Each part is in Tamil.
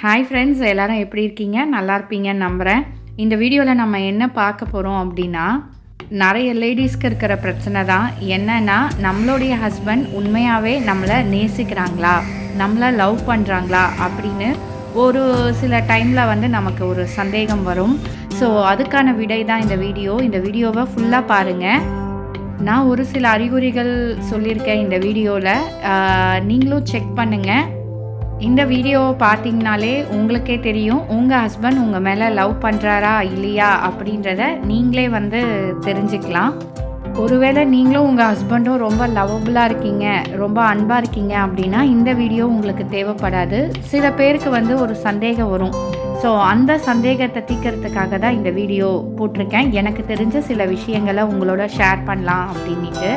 ஹாய் ஃப்ரெண்ட்ஸ், எல்லாரும் எப்படி இருக்கீங்க? நல்லா இருப்பீங்கன்னு நம்புகிறேன். இந்த வீடியோவில் நம்ம என்ன பார்க்க போகிறோம் அப்படின்னா, நிறைய லேடிஸ்க்கு இருக்கிற பிரச்சனை தான். என்னன்னா, நம்மளுடைய ஹஸ்பண்ட் உண்மையாகவே நம்மளை நேசிக்கிறாங்களா, நம்மளை லவ் பண்ணுறாங்களா அப்படின்னு ஒரு சில டைமில் வந்து நமக்கு ஒரு சந்தேகம் வரும். ஸோ அதுக்கான விடை தான் இந்த வீடியோ. இந்த வீடியோவை ஃபுல்லாக பாருங்கள். நான் ஒரு சில அறிகுறிகள் சொல்லியிருக்கேன் இந்த வீடியோவில், நீங்களும் செக் பண்ணுங்கள். இந்த வீடியோவை பார்த்தீங்கனாலே உங்களுக்கே தெரியும் உங்கள் ஹஸ்பண்ட் உங்கள் மேலே லவ் பண்ணுறாரா இல்லையா அப்படின்றத நீங்களே வந்து தெரிஞ்சுக்கலாம். ஒருவேளை நீங்களும் உங்கள் ஹஸ்பண்டும் ரொம்ப லவ்வபுளாக இருக்கீங்க, ரொம்ப அன்பாக இருக்கீங்க அப்படின்னா இந்த வீடியோ உங்களுக்கு தேவைப்படாது. சில பேருக்கு வந்து ஒரு சந்தேகம் வரும். ஸோ அந்த சந்தேகத்தை தீர்க்கறதுக்காக தான் இந்த வீடியோ போட்டிருக்கேன். எனக்கு தெரிஞ்ச சில விஷயங்களை உங்களோட ஷேர் பண்ணலாம் அப்படின்ட்டு.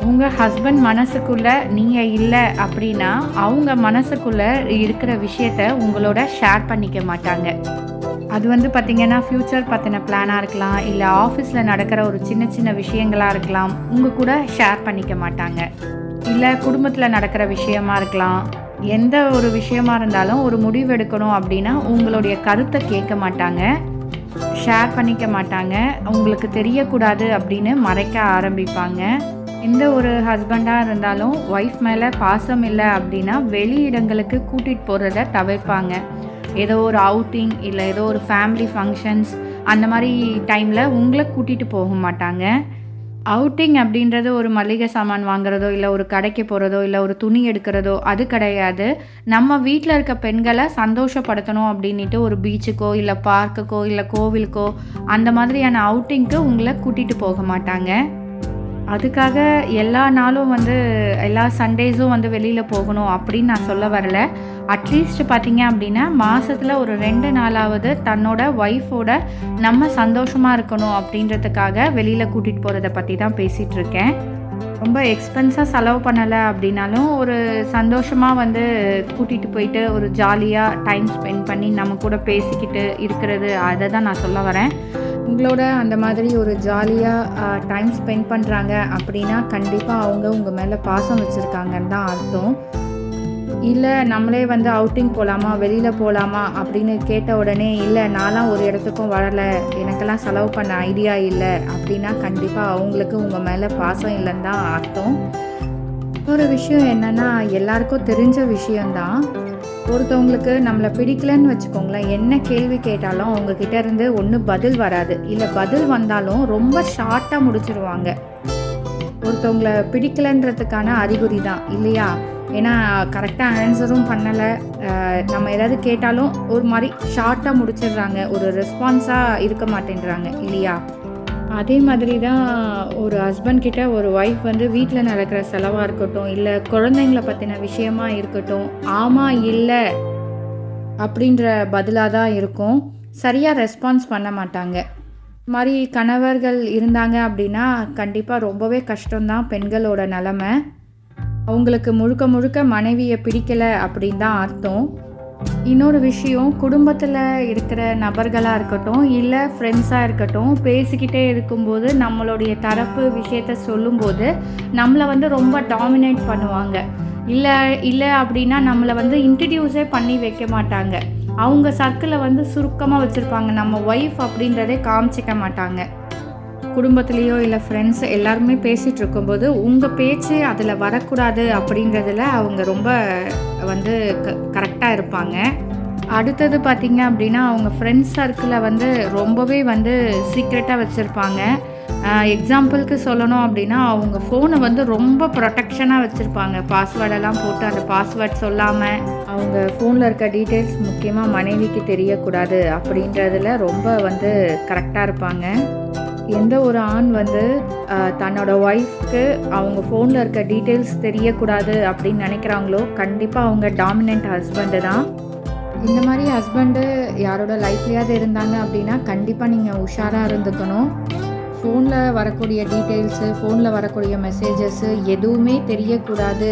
உங்கள் ஹஸ்பண்ட் மனசுக்குள்ளே நீங்கள் இல்லை அப்படின்னா அவங்க மனசுக்குள்ளே இருக்கிற விஷயத்த உங்களோட ஷேர் பண்ணிக்க மாட்டாங்க. அது வந்து பார்த்திங்கன்னா ஃப்யூச்சர் பற்றின பிளானாக இருக்கலாம், இல்லை ஆஃபீஸில் நடக்கிற ஒரு சின்ன சின்ன விஷயங்களாக இருக்கலாம், உங்கள் கூட ஷேர் பண்ணிக்க மாட்டாங்க. இல்லை குடும்பத்தில் நடக்கிற விஷயமா இருக்கலாம். எந்த ஒரு விஷயமா இருந்தாலும் ஒரு முடிவு எடுக்கணும் அப்படின்னா உங்களுடைய கருத்தை கேட்க மாட்டாங்க, ஷேர் பண்ணிக்க மாட்டாங்க. உங்களுக்கு தெரியக்கூடாது அப்படின்னு மறைக்க ஆரம்பிப்பாங்க. எந்த ஒரு ஹஸ்பண்டாக இருந்தாலும் ஒய்ஃப் மேலே பாசம் இல்லை அப்படின்னா வெளி இடங்களுக்கு கூட்டிகிட்டு போகிறத தவிர்ப்பாங்க. ஏதோ ஒரு அவுட்டிங் இல்லை ஏதோ ஒரு ஃபேமிலி ஃபங்க்ஷன்ஸ் அந்த மாதிரி டைமில் உங்களை கூட்டிகிட்டு போக மாட்டாங்க. அவுட்டிங் அப்படின்றது ஒரு மளிகை சாமான் வாங்குறதோ, இல்லை ஒரு கடைக்கு போகிறதோ, இல்லை ஒரு துணி எடுக்கிறதோ அது கிடையாது. நம்ம வீட்டில் இருக்க பெண்களை சந்தோஷப்படுத்தணும் அப்படின்ட்டு ஒரு பீச்சுக்கோ, இல்லை பார்க்குக்கோ, இல்லை கோவிலுக்கோ அந்த மாதிரியான அவுட்டிங்க்கு உங்களை கூட்டிகிட்டு போக மாட்டாங்க. அதுக்காக எல்லா நாளும் வந்து எல்லா சண்டேஸும் வந்து வெளியில் போகணும் அப்படின்னு நான் சொல்ல வரல. அட்லீஸ்ட் பார்த்தீங்க அப்படின்னா மாதத்தில் ஒரு 2 நாளாவது தன்னோட ஒய்ஃபோட நம்ம சந்தோஷமாக இருக்கணும் அப்படின்றதுக்காக வெளியில் கூட்டிகிட்டு போகிறத பற்றி தான் பேசிகிட்டு இருக்கேன். ரொம்ப எக்ஸ்பென்ஸாக செலவு பண்ணலை அப்படின்னாலும் ஒரு சந்தோஷமாக வந்து கூட்டிகிட்டு போயிட்டு ஒரு ஜாலியாக டைம் ஸ்பெண்ட் பண்ணி நம்ம கூட பேசிக்கிட்டு இருக்கிறது, அதை தான் நான் சொல்ல வரேன். உங்களோட அந்த மாதிரி ஒரு ஜாலியாக டைம் ஸ்பெண்ட் பண்ணுறாங்க அப்படின்னா கண்டிப்பாக அவங்க உங்கள் மேலே பாசம் வச்சுருக்காங்கன்னு தான் அர்த்தம். இல்லை நம்மளே வந்து அவுட்டிங் போகலாமா, வெளியில் போகலாமா அப்படின்னு கேட்ட உடனே இல்லை நான்லாம் ஒரு இடத்துக்கும் வரலை, எனக்கெல்லாம் செலவு பண்ண ஐடியா இல்லை அப்படின்னா கண்டிப்பாக அவங்களுக்கு உங்கள் மேலே பாசம் இல்லைன்னு தான் அர்த்தம். ஒரு விஷயம் என்னென்னா, எல்லாருக்கும் தெரிஞ்ச விஷயந்தான். ஒருத்தவங்களுக்கு நம்மளை பிடிக்கலன்னு வச்சுக்கோங்களேன், என்ன கேள்வி கேட்டாலும் அவங்கக்கிட்ட இருந்து ஒன்று பதில் வராது, இல்லை பதில் வந்தாலும் ரொம்ப ஷார்ட்டாக முடிச்சிருவாங்க. ஒருத்தவங்களை பிடிக்கலன்றதுக்கான அறிகுறி தான் இல்லையா? ஏன்னா கரெக்டாக ஆன்சரும் பண்ணலை, நம்ம ஏதாவது கேட்டாலும் ஒரு மாதிரி ஷார்ட்டாக முடிச்சிடுறாங்க, ஒரு ரெஸ்பான்ஸாக இருக்க மாட்டேன்றாங்க இல்லையா? அதே மாதிரி தான் ஒரு ஹஸ்பண்ட் கிட்ட ஒரு ஒய்ஃப் வந்து வீட்டில் நடக்கிற செலவாக இருக்கட்டும், இல்லை குழந்தைங்கள பற்றின விஷயமா இருக்கட்டும், ஆமாம் இல்லை அப்படின்ற பதிலாக தான் இருக்கும். சரியாக ரெஸ்பான்ஸ் பண்ண மாட்டாங்க. மாதிரி கணவர்கள் இருந்தாங்க அப்படின்னா கண்டிப்பாக ரொம்பவே கஷ்டம்தான் பெண்களோட நிலமை. அவங்களுக்கு முழுக்க முழுக்க மனைவியை பிடிக்கலை அப்படின்னு தான் அர்த்தம். இன்னொரு விஷயம், குடும்பத்தில் இருக்கிற நபர்களாக இருக்கட்டும், இல்லை ஃப்ரெண்ட்ஸாக இருக்கட்டும், பேசிக்கிட்டே இருக்கும்போது நம்மளுடைய தரப்பு விஷயத்த சொல்லும்போது நம்மளை வந்து ரொம்ப டாமினேட் பண்ணுவாங்க. இல்லை அப்படின்னா நம்மளை வந்து இன்ட்ரடியூஸே பண்ணி வைக்க மாட்டாங்க. அவங்க சர்க்கிளை வந்து சுருக்கமாக வச்சுருப்பாங்க. நம்ம ஒய்ஃப் அப்படின்றதே காமிச்சிக்க மாட்டாங்க. குடும்பத்துலேயோ இல்லை ஃப்ரெண்ட்ஸ் எல்லாருமே பேசிகிட்டு இருக்கும்போது உங்கள் பேச்சு அதில் வரக்கூடாது அப்படின்றதில் அவங்க ரொம்ப வந்து கரெக்டாக இருப்பாங்க. அடுத்தது பார்த்திங்க அப்படின்னா அவங்க ஃப்ரெண்ட்ஸ் சர்க்கிளை வந்து ரொம்பவே வந்து சீக்ரெட்டாக வச்சுருப்பாங்க. எக்ஸாம்பிளுக்கு சொல்லணும் அப்படின்னா அவங்க ஃபோனை வந்து ரொம்ப ப்ரொடெக்ஷனாக வச்சுருப்பாங்க. பாஸ்வேர்டெல்லாம் போட்டு அந்த பாஸ்வேர்ட் சொல்லாமல் அவங்க ஃபோனில் இருக்க டீட்டெயில்ஸ் முக்கியமாக மனைவிக்கு தெரியக்கூடாது அப்படின்றதில் ரொம்ப வந்து கரெக்டாக இருப்பாங்க. எந்த ஒரு ஆண் வந்து தன்னோட ஒய்ஃப்க்கு அவங்க ஃபோனில் இருக்க டீட்டெயில்ஸ் தெரியக்கூடாது அப்படின்னு நினைக்கிறாங்களோ கண்டிப்பாக அவங்க டாமினன்ட் ஹஸ்பண்டு தான். இந்த மாதிரி ஹஸ்பண்டு யாரோட லைஃப்லையாவது இருந்தாங்க அப்படின்னா கண்டிப்பாக நீங்கள் உஷாராக இருந்துக்கணும். ஃபோனில் வரக்கூடிய டீட்டெயில்ஸு, ஃபோனில் வரக்கூடிய மெசேஜஸ்ஸு எதுவுமே தெரியக்கூடாது.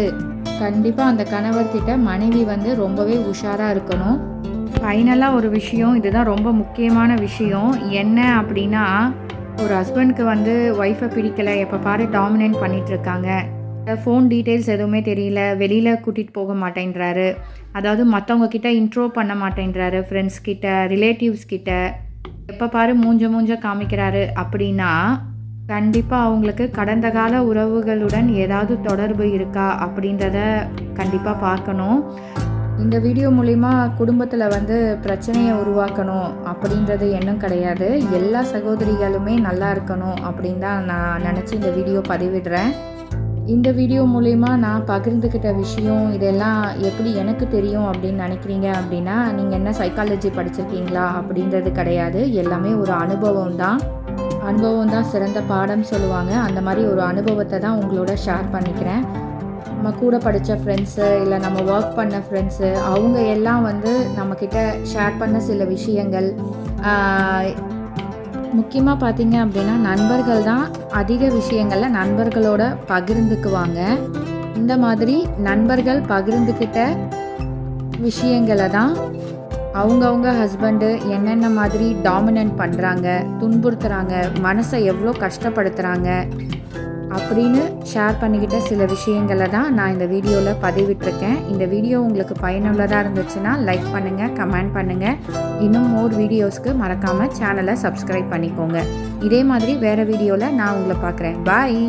கண்டிப்பாக அந்த கணவர்கிட்ட மனைவி வந்து ரொம்பவே உஷாராக இருக்கணும். ஃபைனலாக ஒரு விஷயம், இதுதான் ரொம்ப முக்கியமான விஷயம். என்ன அப்படின்னா, ஒரு ஹஸ்பண்டுக்கு வந்து ஒய்ஃபை பிடிக்கலை, எப்போ பாரு டாமினேட் பண்ணிகிட்ருக்காங்க, ஃபோன் டீட்டெயில்ஸ் எதுவுமே தெரியல, வெளியில் கூட்டிகிட்டு போக மாட்டேன்றாரு, அதாவது மற்றவங்க கிட்ட இன்ட்ரோ பண்ண மாட்டேன்றாரு, ஃப்ரெண்ட்ஸ் கிட்ட, ரிலேட்டிவ்ஸ் கிட்ட. எப்போ பாரு மூஞ்ச காமிக்கிறாரு அப்படின்னா, கண்டிப்பாக அவங்களுக்கு கடந்த கால உறவுகளுடன் ஏதாவது தொடர்பு இருக்கா அப்படின்றத கண்டிப்பாக பார்க்கணும். இந்த வீடியோ மூலிமா குடும்பத்தில் வந்து பிரச்சனையை உருவாக்கணும் அப்படின்றது எண்ணம் கிடையாது. எல்லா சகோதரிகளுமே நல்லா இருக்கணும் அப்படின்னு தான் நான் நினச்சி இந்த வீடியோ பதிவிடுறேன். இந்த வீடியோ மூலிமா நான் பகிர்ந்துக்கிட்ட விஷயம் இதெல்லாம் எப்படி எனக்கு தெரியும் அப்படின்னு நினைக்கிறீங்க அப்படின்னா, நீங்கள் என்ன சைக்காலஜி படிச்சிருக்கீங்களா அப்படின்றது கிடையாது. எல்லாமே ஒரு அனுபவம் தான் சிறந்த பாடம் சொல்லுவாங்க. அந்த மாதிரி ஒரு அனுபவத்தை தான் உங்களோட ஷேர் பண்ணிக்கிறேன். நம்ம கூட படித்த ஃப்ரெண்ட்ஸு, இல்லை நம்ம ஒர்க் பண்ண ஃப்ரெண்ட்ஸு, அவங்க எல்லாம் வந்து நம்மக்கிட்ட ஷேர் பண்ண சில விஷயங்கள், முக்கியமாக பார்த்தீங்க அப்படின்னா நண்பர்கள் தான் அதிக விஷயங்களில் நண்பர்களோட பகிர்ந்துக்குவாங்க. இந்த மாதிரி நண்பர்கள் பகிர்ந்துக்கிட்ட விஷயங்களை தான் அவங்கவுங்க ஹஸ்பண்டு என்னென்ன மாதிரி டாமினன்ட் பண்ணுறாங்க, துன்புறுத்துகிறாங்க, மனசை எவ்வளோ கஷ்டப்படுத்துகிறாங்க அப்படின்னு ஷேர் பண்ணிக்கிட்ட சில விஷயங்களை தான் நான் இந்த வீடியோவில் பதிவிட்டிருக்கேன். இந்த வீடியோ உங்களுக்கு பயனுள்ளதாக இருந்துச்சுன்னா லைக் பண்ணுங்கள், கமெண்ட் பண்ணுங்கள். இன்னும் மோர் வீடியோஸ்க்கு மறக்காமல் சேனலை சப்ஸ்கிரைப் பண்ணிக்கோங்க. இதே மாதிரி வேறு வீடியோவில் நான் உங்களை பார்க்குறேன். பாய்.